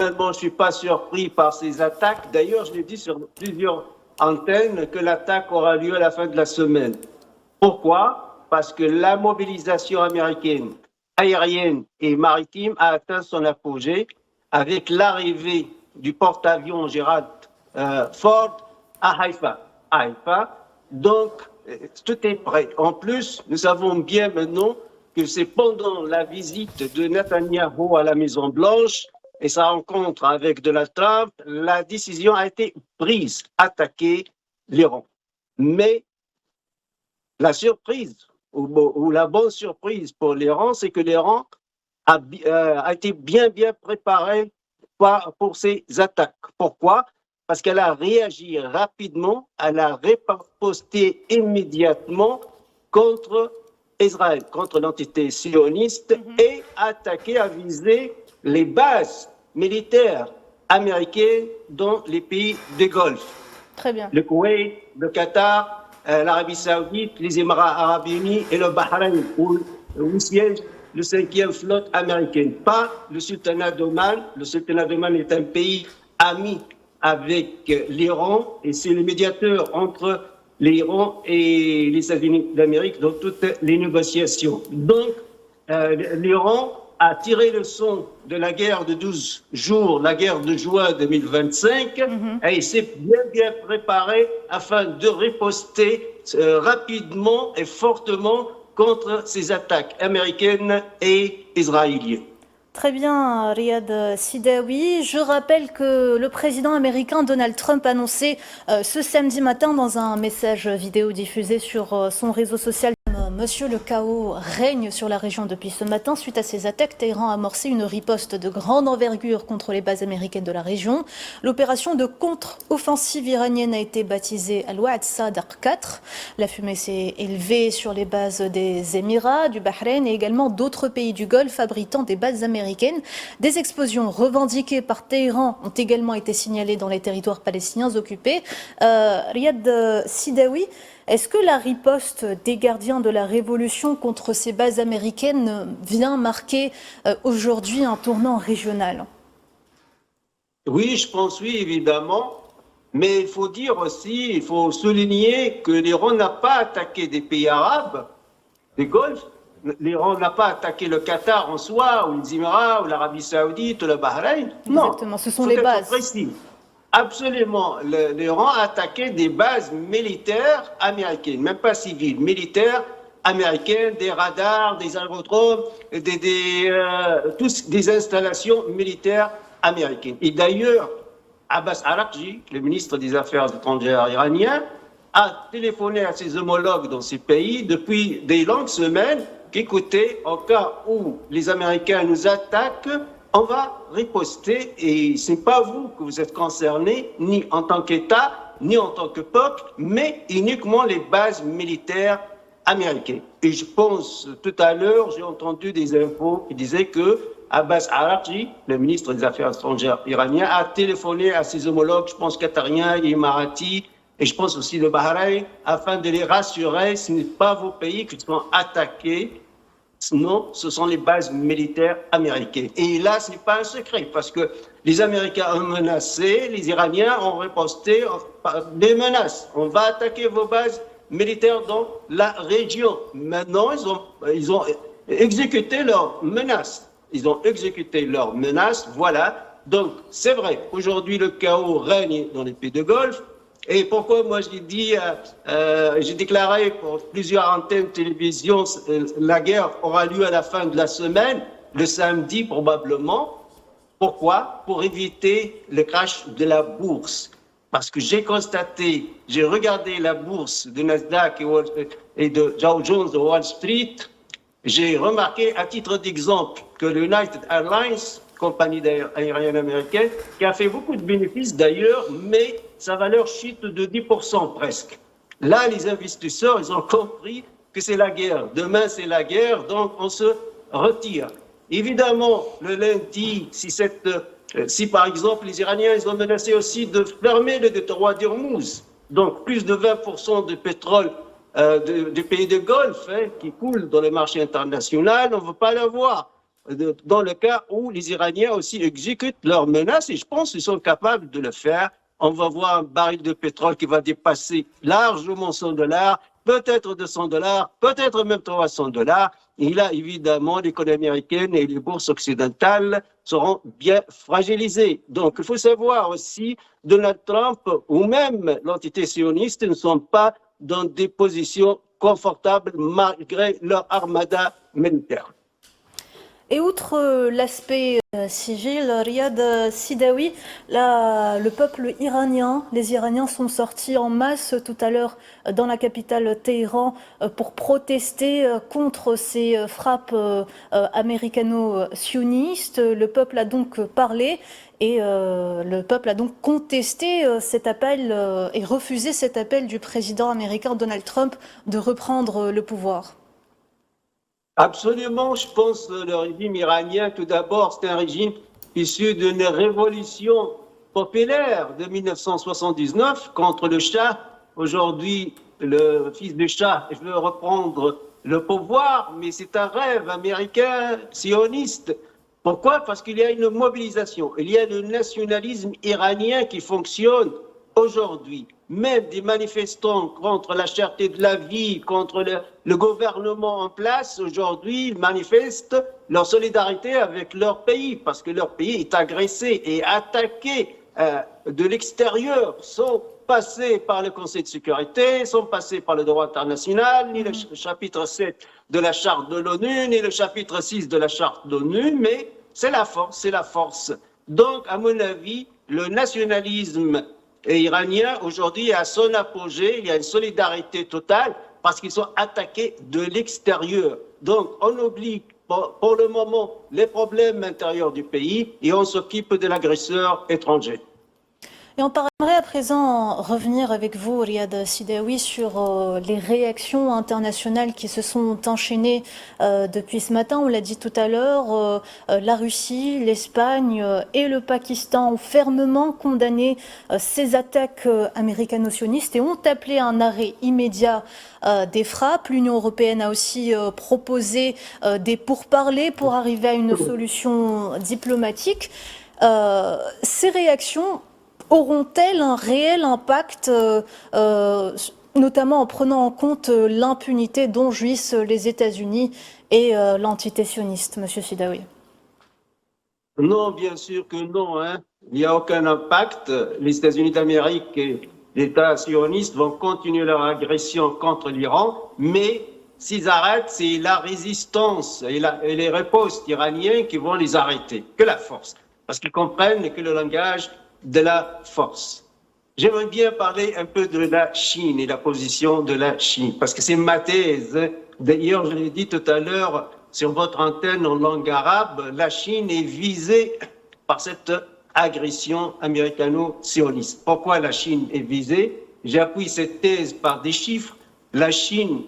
personnellement, je ne suis pas surpris par ces attaques. D'ailleurs, je l'ai dit sur plusieurs antennes que l'attaque aura lieu à la fin de la semaine. Pourquoi? Parce que la mobilisation américaine, aérienne et maritime a atteint son apogée avec l'arrivée du porte-avions Gerald Ford à Haïfa. Donc, tout est prêt. En plus, nous savons bien maintenant que c'est pendant la visite de Netanyahou à la Maison-Blanche et sa rencontre avec Donald Trump, la décision a été prise, attaquer l'Iran. Mais la surprise, ou la bonne surprise pour l'Iran, c'est que l'Iran a été bien préparé pour ces attaques. Pourquoi? Parce qu'elle a réagi rapidement, elle a riposté immédiatement contre Israël, contre l'entité sioniste, et attaqué, a visé les bases militaires américaines dans les pays du Golfe. Très bien. Le Koweït, le Qatar, l'Arabie Saoudite, les Émirats Arabes Unis et le Bahreïn, où siège le 5e flotte américaine, pas le Sultanat d'Oman. Le Sultanat d'Oman est un pays ami avec l'Iran et c'est le médiateur entre l'Iran et les États-Unis d'Amérique dans toutes les négociations. Donc, l'Iran a tiré le son de la guerre de 12 jours, la guerre de juin 2025, et il s'est bien préparé afin de riposter rapidement et fortement contre ces attaques américaines et israéliennes. Très bien, Riyad Sidawi. Je rappelle que le président américain Donald Trump a annoncé ce samedi matin dans un message vidéo diffusé sur son réseau social: Monsieur, le chaos règne sur la région depuis ce matin. Suite à ces attaques, Téhéran a amorcé une riposte de grande envergure contre les bases américaines de la région. L'opération de contre-offensive iranienne a été baptisée Al-Wa'd Sadr 4. La fumée s'est élevée sur les bases des Émirats, du Bahreïn et également d'autres pays du Golfe abritant des bases américaines. Des explosions revendiquées par Téhéran ont également été signalées dans les territoires palestiniens occupés. Riyad Sidawi, est-ce que la riposte des gardiens de la révolution contre ces bases américaines vient marquer aujourd'hui un tournant régional? Oui, je pense oui, évidemment. Mais il faut dire aussi, il faut souligner que l'Iran n'a pas attaqué des pays arabes, des Golfes. L'Iran n'a pas attaqué le Qatar en soi, ou les Émirats, ou l'Arabie Saoudite, ou le Bahreïn. Exactement, ce sont les bases. Précis. Absolument. L'Iran a attaqué des bases militaires américaines, même pas civiles, militaires américaines, des radars, des aérodromes, des installations militaires américaines. Et d'ailleurs, Abbas Araghchi, le ministre des Affaires étrangères iranien, a téléphoné à ses homologues dans ces pays depuis des longues semaines qu'écoutez, en cas où les Américains nous attaquent, on va riposter et ce n'est pas vous que vous êtes concernés, ni en tant qu'État, ni en tant que peuple, mais uniquement les bases militaires américaines. Et je pense, tout à l'heure, j'ai entendu des infos qui disaient que Abbas Araghchi, le ministre des Affaires étrangères iranien, a téléphoné à ses homologues, je pense qatariens, émiratis, et je pense aussi le Bahreïn, afin de les rassurer, ce n'est pas vos pays qui sont attaqués. Non, ce sont les bases militaires américaines. Et là, ce n'est pas un secret, parce que les Américains ont menacé, les Iraniens ont riposté par des menaces. On va attaquer vos bases militaires dans la région. Maintenant, ils ont exécuté leurs menaces. Ils ont exécuté leurs menaces, voilà. Donc, c'est vrai, aujourd'hui, le chaos règne dans les pays de Golfe. Et pourquoi moi j'ai dit, j'ai déclaré pour plusieurs antennes de télévision, la guerre aura lieu à la fin de la semaine, le samedi probablement. Pourquoi? Pour éviter le crash de la bourse. Parce que j'ai constaté, j'ai regardé la bourse de Nasdaq et de Dow Jones de Wall Street, j'ai remarqué à titre d'exemple que le United Airlines, compagnie aérienne américaine, qui a fait beaucoup de bénéfices d'ailleurs, mais sa valeur chute de 10% presque. Là, les investisseurs, ils ont compris que c'est la guerre. Demain, c'est la guerre, donc on se retire. Évidemment, le lundi, si par exemple les Iraniens, ils ont menacé aussi de fermer le détroit d'Ormuz, donc plus de 20% de pétrole des pays de Golfe qui coule dans le marché international, on ne veut pas l'avoir. dans le cas où les Iraniens aussi exécutent leurs menaces, et je pense qu'ils sont capables de le faire. On va voir un baril de pétrole qui va dépasser largement $100, peut-être $200, peut-être même $300. Et là, évidemment, l'économie américaine et les bourses occidentales seront bien fragilisées. Donc, il faut savoir aussi, Donald Trump ou même l'entité sioniste ne sont pas dans des positions confortables malgré leur armada militaire. Et outre l'aspect civil, Riyad Sidawi, le peuple iranien, les Iraniens sont sortis en masse tout à l'heure dans la capitale Téhéran pour protester contre ces frappes américano-sionistes. Le peuple a donc parlé et le peuple a donc contesté cet appel et refusé cet appel du président américain Donald Trump de reprendre le pouvoir. Absolument, je pense que le régime iranien, tout d'abord, c'est un régime issu d'une révolution populaire de 1979 contre le Shah. Aujourd'hui, le fils du Shah veut reprendre le pouvoir, mais c'est un rêve américain sioniste. Pourquoi? Parce qu'il y a une mobilisation, il y a le nationalisme iranien qui fonctionne aujourd'hui. Même des manifestants contre la cherté de la vie, contre le gouvernement en place, aujourd'hui, ils manifestent leur solidarité avec leur pays, parce que leur pays est agressé et attaqué de l'extérieur, sont passés par le Conseil de sécurité, sont passés par le droit international, ni le chapitre 7 de la charte de l'ONU, ni le chapitre 6 de la charte de l'ONU, mais c'est la force, c'est la force. Donc, à mon avis, le nationalisme iranien aujourd'hui est à son apogée, il y a une solidarité totale parce qu'ils sont attaqués de l'extérieur. Donc on oublie pour le moment les problèmes intérieurs du pays et on s'occupe de l'agresseur étranger. Et on parlerait à présent revenir avec vous, Riyad Sidawi, sur les réactions internationales qui se sont enchaînées depuis ce matin. On l'a dit tout à l'heure, la Russie, l'Espagne et le Pakistan ont fermement condamné ces attaques américano-sionistes et ont appelé à un arrêt immédiat des frappes. L'Union européenne a aussi proposé des pourparlers pour arriver à une solution diplomatique. Ces réactions auront-elles un réel impact, notamment en prenant en compte l'impunité dont jouissent les États-Unis et l'entité sioniste, Monsieur Sidawi? Non, bien sûr que non. Il n'y a aucun impact. Les États-Unis d'Amérique et l'État sioniste vont continuer leur agression contre l'Iran, mais s'ils arrêtent, c'est la résistance et les ripostes iraniens qui vont les arrêter, que la force, parce qu'ils comprennent que le langage de la force. J'aimerais bien parler un peu de la Chine et la position de la Chine, parce que c'est ma thèse. D'ailleurs, je l'ai dit tout à l'heure sur votre antenne en langue arabe, la Chine est visée par cette agression américano-sioniste. Pourquoi la Chine est visée? J'appuie cette thèse par des chiffres. La Chine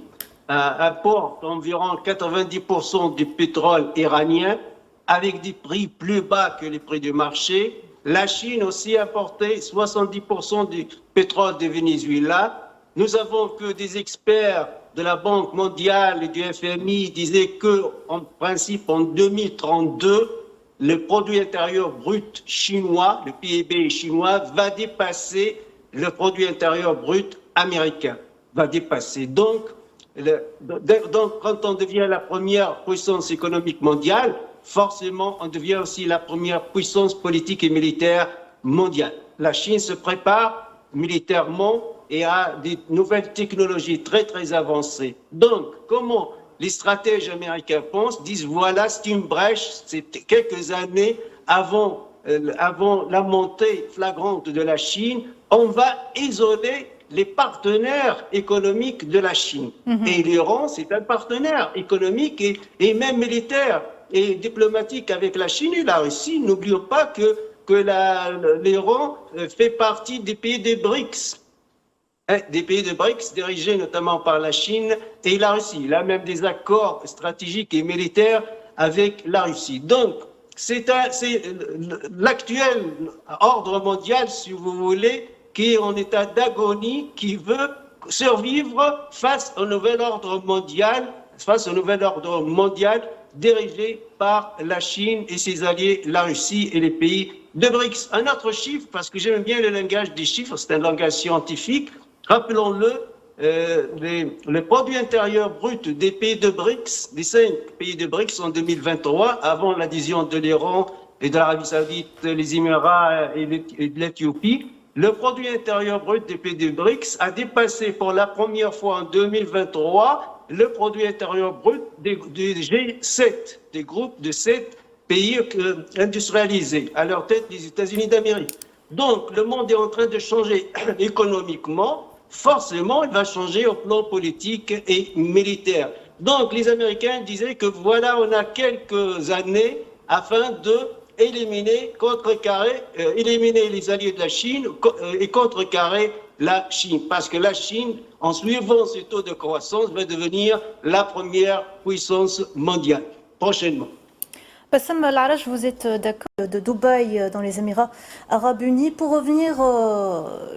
apporte environ 90% du pétrole iranien avec des prix plus bas que les prix du marché. La Chine aussi a importé 70% du pétrole du Venezuela. Nous avons que des experts de la Banque mondiale et du FMI disaient que, en principe, en 2032, le produit intérieur brut chinois, le PIB chinois, va dépasser le produit intérieur brut américain. Va dépasser. Donc, quand on devient la première puissance économique mondiale, forcément, on devient aussi la première puissance politique et militaire mondiale. La Chine se prépare militairement et a des nouvelles technologies très, très avancées. Donc, comment les stratèges américains pensent, disent, voilà, c'est une brèche, c'est quelques années avant la montée flagrante de la Chine, on va isoler les partenaires économiques de la Chine. Et l'Iran, c'est un partenaire économique et même militaire et diplomatique avec la Chine et la Russie. N'oublions pas que l'Iran fait partie des pays des BRICS. Des pays de BRICS dirigés notamment par la Chine et la Russie. Il a même des accords stratégiques et militaires avec la Russie. Donc, c'est l'actuel ordre mondial, si vous voulez, qui est en état d'agonie, qui veut survivre face au nouvel ordre mondial, dirigé par la Chine et ses alliés, la Russie et les pays de BRICS. Un autre chiffre, parce que j'aime bien le langage des chiffres, c'est un langage scientifique. Rappelons-le, le produit intérieur brut des pays de BRICS, des 5 pays de BRICS en 2023, avant l'adhésion de l'Iran et de l'Arabie Saoudite, les Émirats et de l'Éthiopie, le produit intérieur brut des pays de BRICS a dépassé pour la première fois en 2023 le produit intérieur brut des G7, des groupes de 7 pays industrialisés, à leur tête les États-Unis d'Amérique. Donc, le monde est en train de changer économiquement. Forcément, il va changer au plan politique et militaire. Donc, les Américains disaient que voilà, on a quelques années afin de éliminer les alliés de la Chine et contrecarrer la Chine. Parce que la Chine, en suivant ce taux de croissance, va devenir la première puissance mondiale prochainement. Bassam Al-Araj, vous êtes d'accord de Dubaï dans les Émirats Arabes Unis. Pour revenir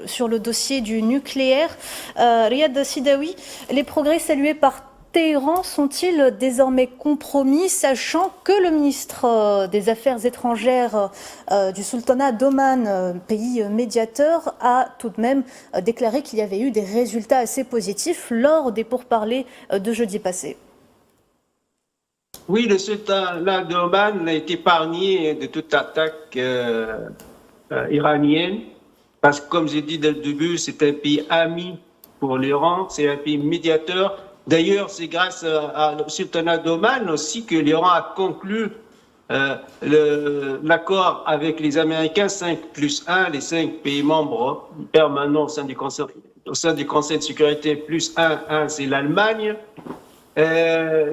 sur le dossier du nucléaire, Riyad Sidawi, les progrès salués par Téhéran sont-ils désormais compromis, sachant que le ministre des Affaires étrangères du Sultanat d'Oman, pays médiateur, a tout de même déclaré qu'il y avait eu des résultats assez positifs lors des pourparlers de jeudi passé? Oui, le Sultanat d'Oman a été épargné de toute attaque iranienne, parce que, comme j'ai dit dès le début, c'est un pays ami pour l'Iran, c'est un pays médiateur. D'ailleurs, c'est grâce au Sultanat d'Oman aussi que l'Iran a conclu l'accord avec les Américains 5+1, les 5 pays membres permanents au sein du Conseil de sécurité, plus 1, c'est l'Allemagne. Les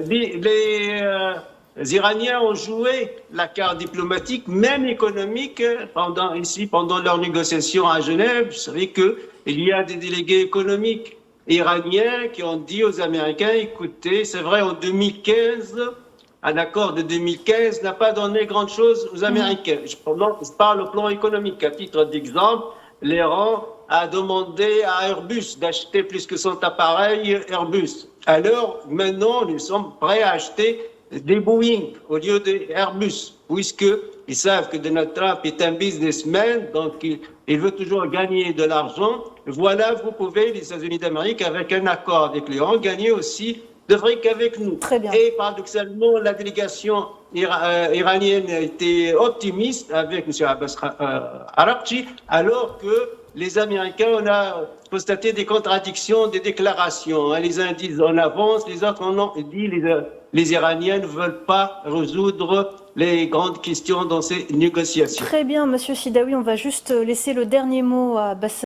Iraniens ont joué la carte diplomatique, même économique, pendant leurs négociations à Genève. Vous savez qu'il y a des délégués économiques iraniens qui ont dit aux Américains, écoutez, c'est vrai, en 2015, un accord de 2015 n'a pas donné grand-chose aux Américains. Je parle au plan économique. À titre d'exemple, l'Iran a demandé à Airbus d'acheter plus que 100 appareils Airbus. Alors, maintenant, nous sommes prêts à acheter des Boeing au lieu d'Airbus, puisqu'ils savent que Donald Trump est un businessman, donc il veut toujours gagner de l'argent. Voilà, vous pouvez, les États-Unis d'Amérique, avec un accord avec l'Iran, gagner aussi de fric avec nous. Très bien. Et paradoxalement, la délégation iranienne a été optimiste avec M. Abbas Araghchi, alors que les Américains, on a constaté des contradictions, des déclarations. Les uns disent on avance, les autres on dit les Iraniens ne veulent pas résoudre les grandes questions dans ces négociations. Très bien, Monsieur Sidawi, on va juste laisser le dernier mot à Bassam